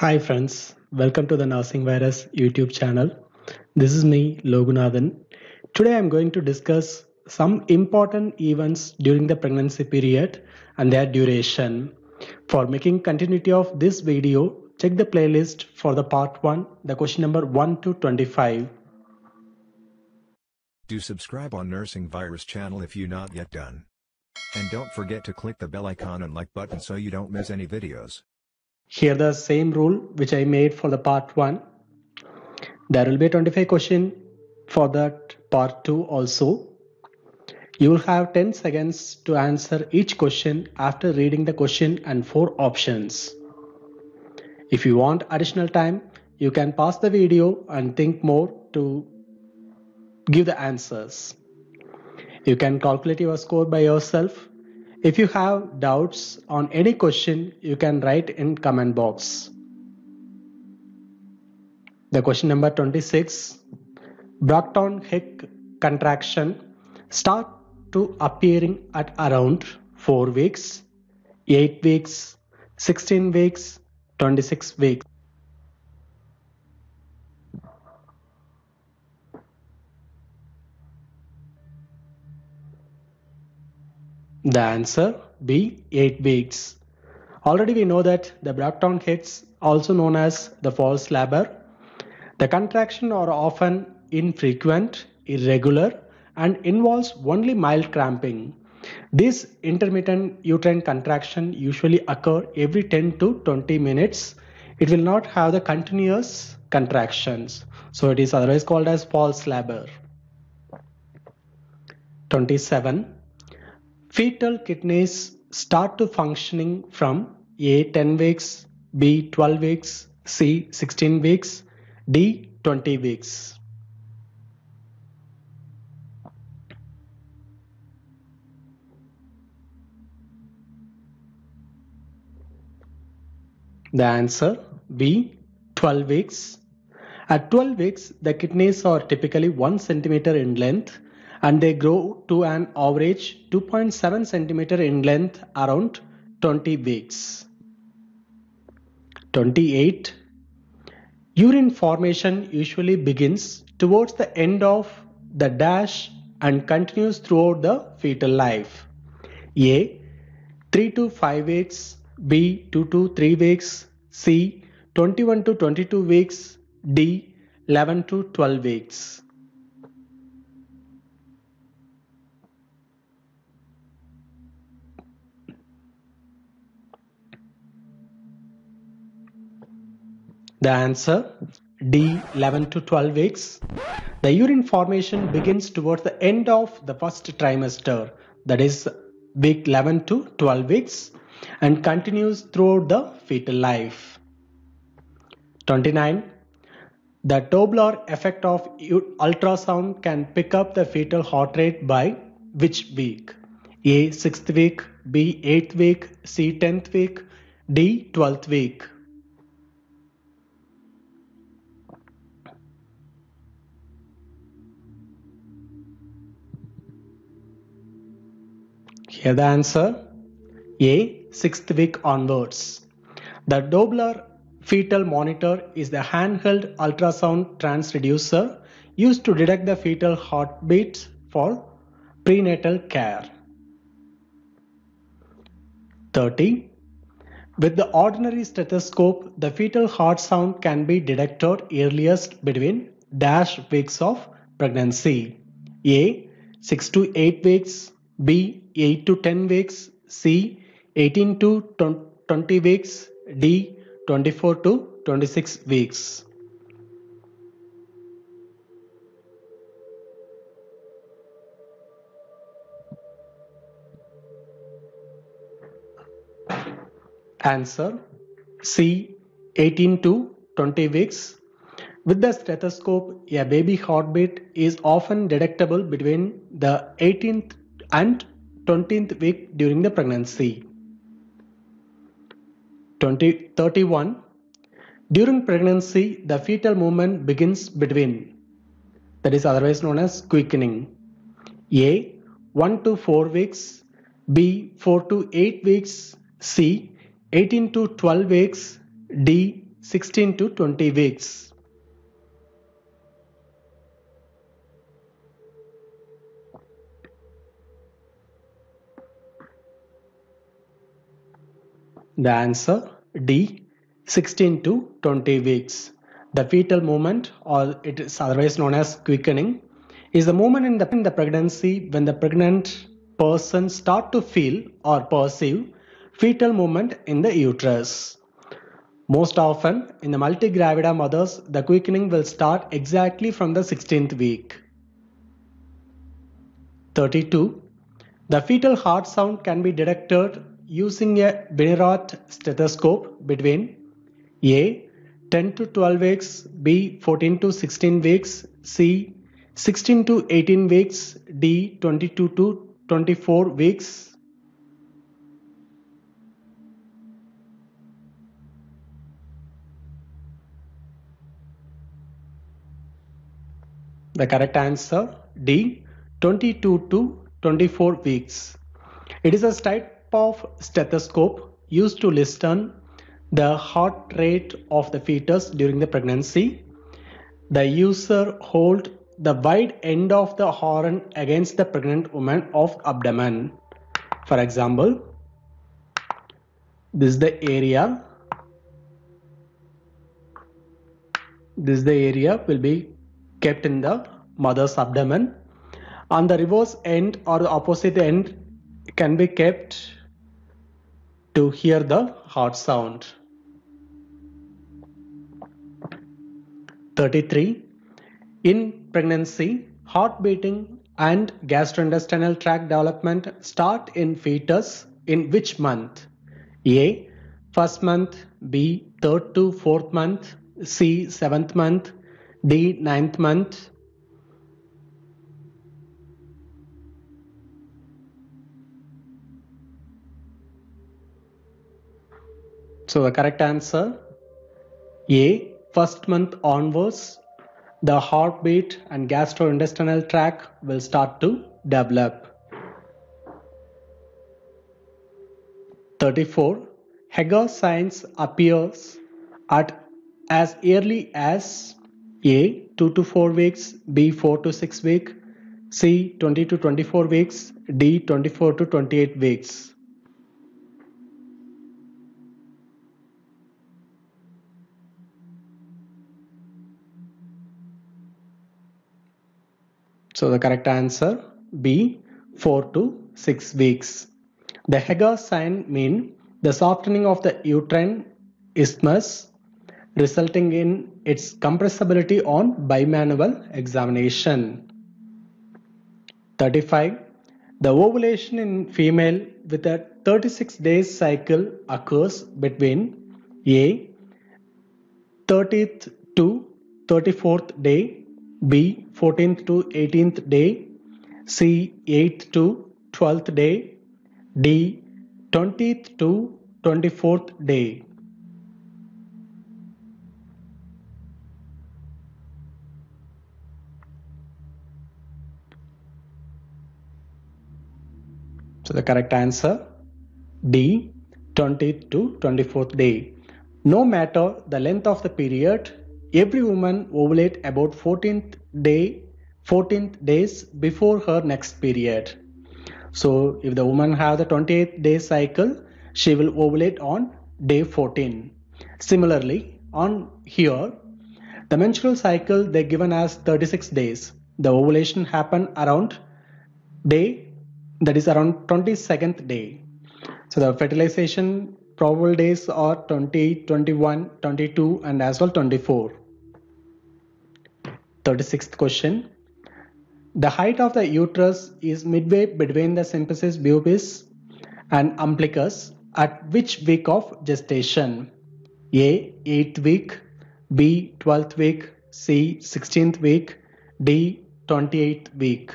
Hi friends, welcome to the Nursing Virus YouTube channel. This is me, Logunathan. Today I'm going to discuss some important events during the pregnancy period and their duration. For making continuity of this video, check the playlist for the part 1, the question number 1 to 25. Do subscribe on Nursing Virus channel if you not yet done. And don't forget to click the bell icon and like button so you don't miss any videos. Here the same rule which I made for the part 1. There will be a 25 question for that part 2 also. You will have 10 seconds to answer each question after reading the question and 4 options. If you want additional time, you can pause the video and think more to give the answers. You can calculate your score by yourself. If you have doubts on any question, you can write in comment box. The question number 26. Brockton Hick contraction start to appearing at around 4 weeks, 8 weeks, 16 weeks, 26 weeks. The answer B, 8 weeks. Already we know that the Brockton Hicks, also known as the false labor, the contraction are often infrequent, irregular, and involves only mild cramping. This intermittent uterine contraction usually occur every 10 to 20 minutes. It will not have the continuous contractions. So it is otherwise called as false labor. 27. Fetal kidneys start to functioning from A 10 weeks, B 12 weeks, C 16 weeks, D 20 weeks. The answer B 12 weeks. At 12 weeks, the kidneys are typically 1 centimeter in length and they grow to an average 2.7 centimeter in length around 20 weeks. 28. Urine formation usually begins towards the end of the dash and continues throughout the fetal life. A 3 to 5 weeks, B 2 to 3 weeks, C 21 to 22 weeks, D 11 to 12 weeks. The answer D 11 to 12 weeks. The urine formation begins towards the end of the first trimester, that is week 11 to 12 weeks, and continues throughout the fetal life. 29. The Doppler effect of ultrasound can pick up the fetal heart rate by which week? A 6th week, B 8th week, C 10th week, D 12th week. Here the answer A 6th week onwards. The Doppler fetal monitor is the handheld ultrasound transducer used to detect the fetal heartbeats for prenatal care. 30. With the ordinary stethoscope, the fetal heart sound can be detected earliest between dash weeks of pregnancy. A 6 to 8 weeks, B 8 to 10 weeks, C 18 to 20 weeks, D 24 to 26 weeks. Answer C 18 to 20 weeks. With the stethoscope, a baby heartbeat is often detectable between the 18th and 20th week during the pregnancy. 31. During pregnancy, the fetal movement begins between, that is otherwise known as quickening. A 1 to 4 weeks, B 4 to 8 weeks, C 18 to 12 weeks, D 16 to 20 weeks. The answer D, 16 to 20 weeks. The fetal movement, or it is otherwise known as quickening, is the moment in the pregnancy when the pregnant person start to feel or perceive fetal movement in the uterus. Most often in the multigravida mothers, the quickening will start exactly from the 16th week. 32. The fetal heart sound can be detected using a binaural stethoscope between A, 10 to 12 weeks, B, 14 to 16 weeks, C, 16 to 18 weeks, D, 22 to 24 weeks. The correct answer D, 22 to 24 weeks. It is a type of stethoscope used to listen the heart rate of the fetus during the pregnancy. The user hold the wide end of the horn against the pregnant woman of abdomen. For example, this is the area. This is the area will be kept in the mother's abdomen. On the reverse end or the opposite end can be kept to hear the heart sound. 33. In pregnancy, heart beating and gastrointestinal tract development start in fetus in which month? A, first month, B, third to fourth month, C, seventh month, D, ninth month. So the correct answer A, first month onwards, the heartbeat and gastrointestinal tract will start to develop. 34. Hagar signs appears at as early as A, 2 to 4 weeks, B, 4 to 6 weeks, C, 20 to 24 weeks, D, 24 to 28 weeks. So the correct answer B, 4 to 6 weeks. The Hagar sign mean the softening of the uterine isthmus resulting in its compressibility on bimanual examination. 35. The ovulation in female with a 36 days cycle occurs between A, 30th to 34th day, B, 14th to 18th day, C, 8th to 12th day, D, 20th to 24th day. So the correct answer D, 20th to 24th day. No matter the length of the period, every woman ovulates about 14th days before her next period. So if the woman has the 28th day cycle, she will ovulate on day 14. Similarly, on here, the menstrual cycle they given as 36 days. The ovulation happen around day, that is around 22nd day. So the fertilization probable days are 20, 21, 22 and as well 24. 36th question. The height of the uterus is midway between the symphysis pubis and umbilicus at which week of gestation? A, 8th week, B, 12th week, C, 16th week, D, 28th week.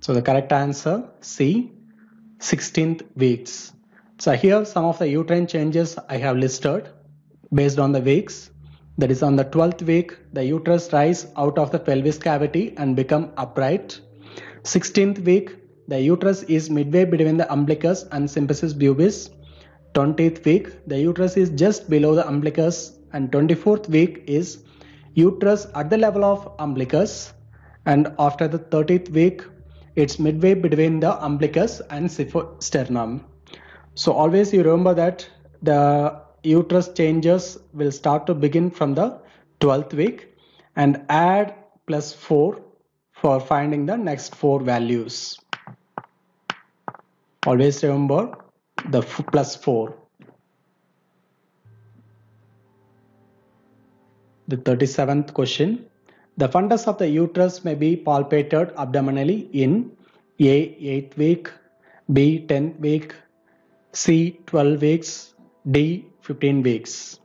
So the correct answer C, 16th weeks. So here some of the uterine changes I have listed based on the weeks. That is, on the 12th week, the uterus rise out of the pelvis cavity and become upright. 16th week, the uterus is midway between the umbilicus and symphysis pubis. 20th week, the uterus is just below the umbilicus, and 24th week is uterus at the level of umbilicus, and after the 30th week, it's midway between the umbilicus and sternum. So always you remember that the uterus changes will start to begin from the 12th week, and add +4 for finding the next 4 values. Always remember the +4. The 37th question. The fundus of the uterus may be palpated abdominally in A. 8th week, B. 10th week, C. 12 weeks, D. 15 weeks.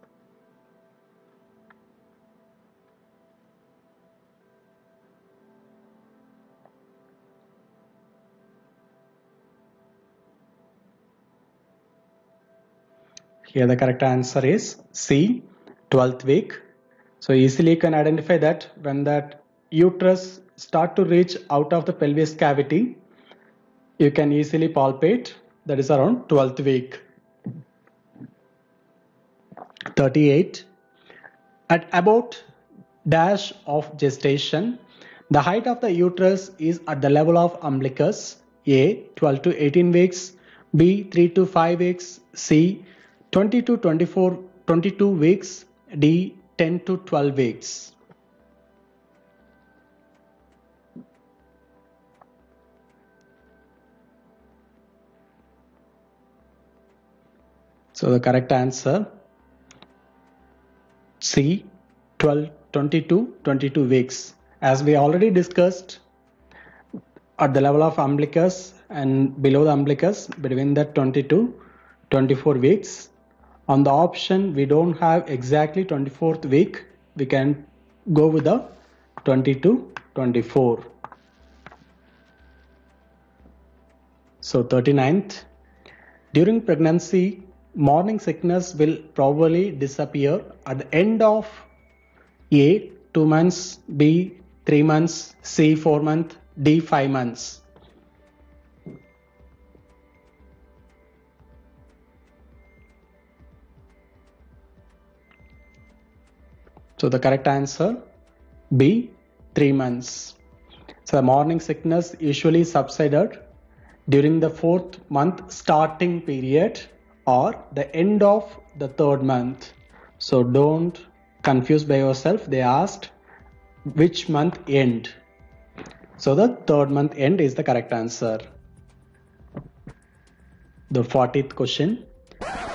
Here the correct answer is C. 12th week. So easily you can identify that when that uterus start to reach out of the pelvis cavity, you can easily palpate. That is around 12th week. 38. At about dash of gestation, the height of the uterus is at the level of umbilicus. A. 12 to 18 weeks, B. 3 to 5 weeks, C. 20 to 22 weeks, D. 10 to 12 weeks. So the correct answer C. 20 to 22 weeks. As we already discussed, at the level of umbilicus and below the umbilicus, between the 20 to 24 weeks. On the option, we don't have exactly 24th week. We can go with the 20 to 24. So 39th. During pregnancy, morning sickness will probably disappear at the end of A. 2 months, B. 3 months, C. 4 months, D. 5 months. So the correct answer B. 3 months. So the morning sickness usually subsided during the 4th month starting period or the end of the 3rd month. So don't confuse by yourself. They asked which month end. So the 3rd month end is the correct answer. The 40th question.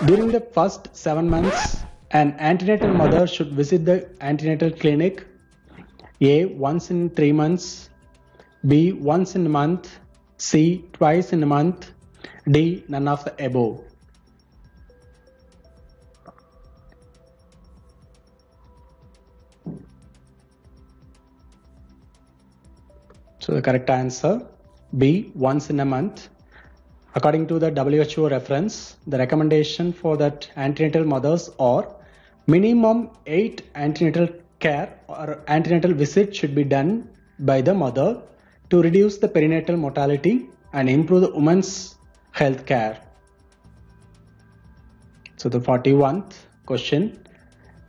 During the first 7 months, an antenatal mother should visit the antenatal clinic. A. Once in 3 months, B. Once in a month, C. Twice in a month, D. None of the above. So the correct answer B. Once in a month. According to the WHO reference, the recommendation for that antenatal mothers are minimum 8 antenatal care or antenatal visit should be done by the mother to reduce the perinatal mortality and improve the woman's health care. So the 41st question.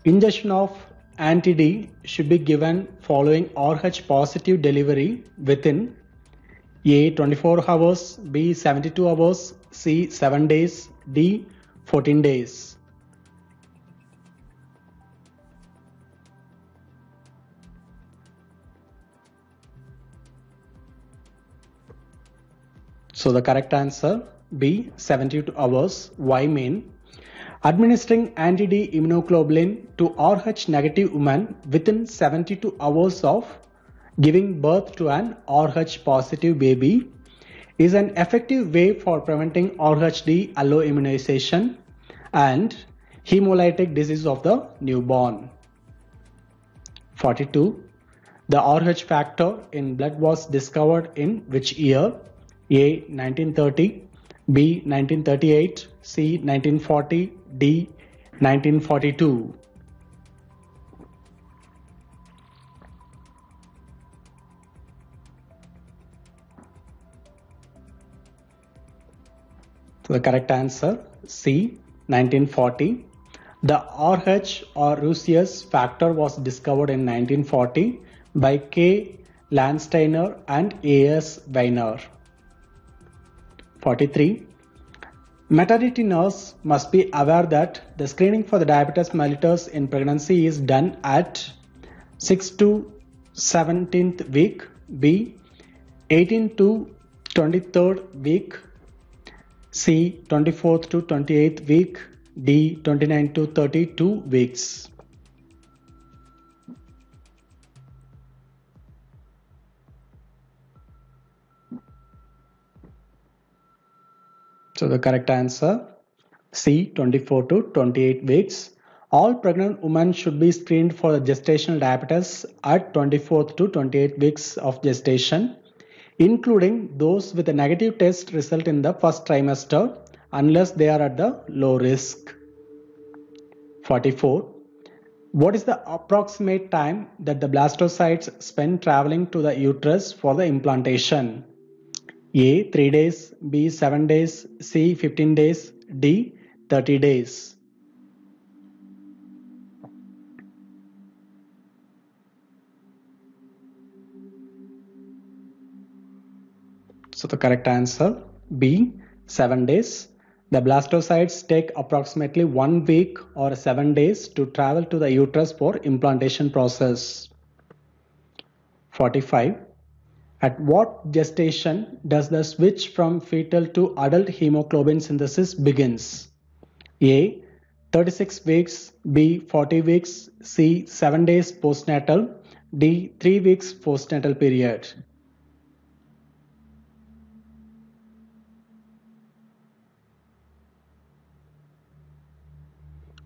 Injection of anti-D should be given following RH positive delivery within A. 24 hours, B. 72 hours, C. 7 days, D. 14 days. So the correct answer B. 72 hours. Why mean? Administering anti-D immunoglobulin to RH negative woman within 72 hours of giving birth to an RH positive baby is an effective way for preventing RHD alloimmunization and hemolytic disease of the newborn. 42. The RH factor in blood was discovered in which year? A. 1930, B. 1938, C. 1940, D. 1942. So the correct answer C, 1940. The RH or Rusius factor was discovered in 1940 by K. Landsteiner and A.S. Weiner. 43. Maternity nurse must be aware that the screening for the diabetes mellitus in pregnancy is done at 6th to 17th week, B, 18th to 23rd week, C, 24th to 28th week, D, 29 to 32 weeks. So the correct answer C, 24 to 28 weeks. All pregnant women should be screened for the gestational diabetes at 24th to 28 weeks of gestation, including those with a negative test result in the first trimester unless they are at the low risk. 44. What is the approximate time that the blastocytes spend traveling to the uterus for the implantation? A, 3 days, B, 7 days, C, 15 days, D, 30 days. So the correct answer B, 7 days. The blastocytes take approximately 1 week or 7 days to travel to the uterus for implantation process. 45. At what gestation does the switch from fetal to adult hemoglobin synthesis begins? A, 36 weeks, B, 40 weeks, C, 7 days postnatal, D, 3 weeks postnatal period.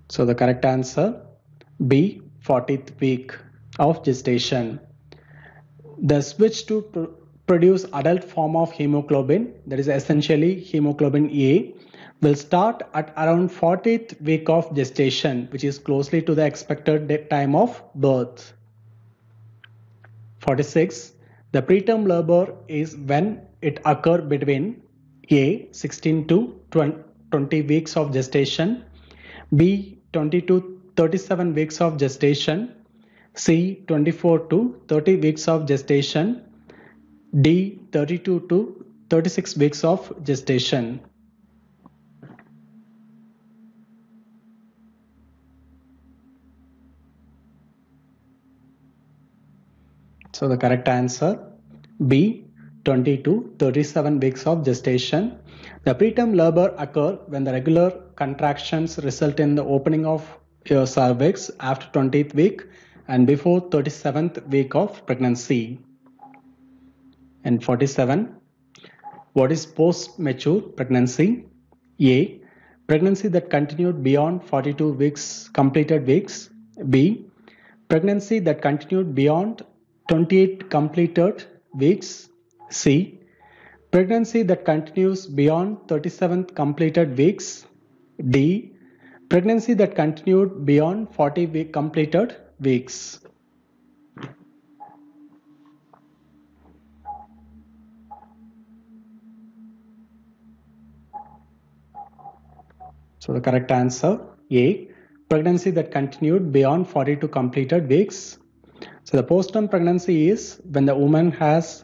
So the correct answer B, 40th week of gestation. The switch to produce adult form of hemoglobin, that is essentially hemoglobin A, will start at around 40th week of gestation, which is closely to the expected time of birth. 46. The preterm labor is when it occurs between A, 16 to 20 weeks of gestation, B, 20 to 37 weeks of gestation, C, 24 to 30 weeks of gestation, D, 32 to 36 weeks of gestation. So the correct answer B, 20 to 37 weeks of gestation. The preterm labor occurs when the regular contractions result in the opening of your cervix after 20th week and before 37th week of pregnancy. And 47. What is post-mature pregnancy? A, pregnancy that continued beyond 42 weeks completed weeks. B, pregnancy that continued beyond 28 completed weeks. C, pregnancy that continues beyond 37th completed weeks. D, pregnancy that continued beyond 40 week completed weeks. So the correct answer A, pregnancy that continued beyond 42 completed weeks. So the postpartum pregnancy is when the woman has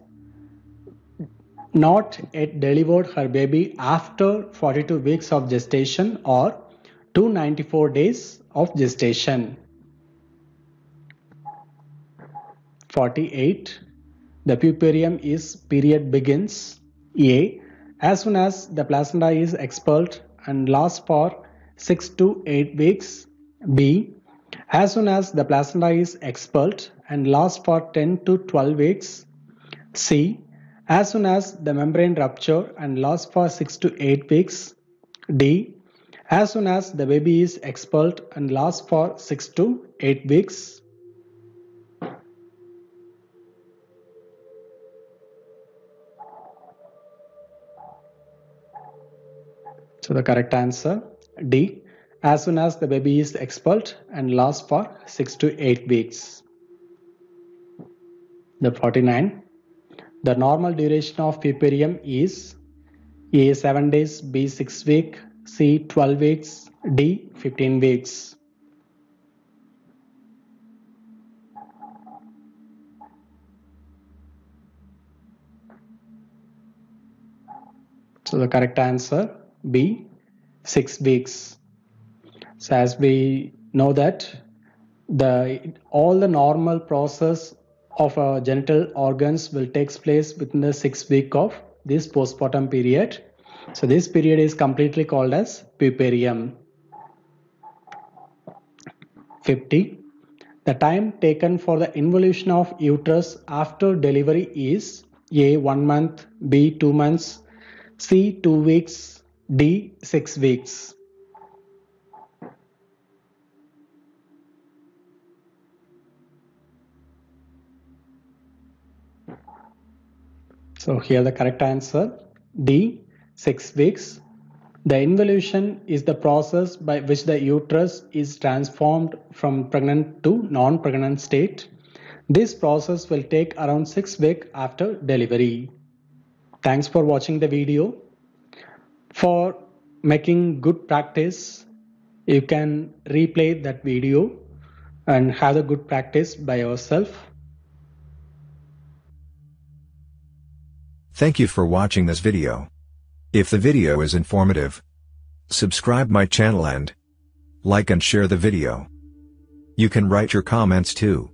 not yet delivered her baby after 42 weeks of gestation or 294 days of gestation. 48. The puerperium is period begins A, as soon as the placenta is expelled and lasts for 6 to 8 weeks. B, as soon as the placenta is expelled and lasts for 10 to 12 weeks. C, as soon as the membrane rupture and lasts for 6 to 8 weeks. D, as soon as the baby is expelled and lasts for 6 to 8 weeks. So the correct answer D, as soon as the baby is expelled and lasts for 6 to 8 weeks. The 49. The normal duration of puerperium is A 7 days, B 6 weeks, C 12 weeks, D 15 weeks. So the correct answer B 6 weeks. So as we know that all the normal process of our genital organs will take place within the 6 week of this postpartum period. So this period is completely called as puerperium. 50. The time taken for the involution of uterus after delivery is A 1 month, B 2 months, C 2 weeks, D 6 weeks. So here the correct answer D 6 weeks. The involution is the process by which the uterus is transformed from pregnant to non-pregnant state. This process will take around 6 weeks after delivery. Thanks for watching the video. For making good practice, you can replay that video and have the good practice by yourself. Thank you for watching this video. If the video is informative, subscribe my channel and like and share the video. You can write your comments too.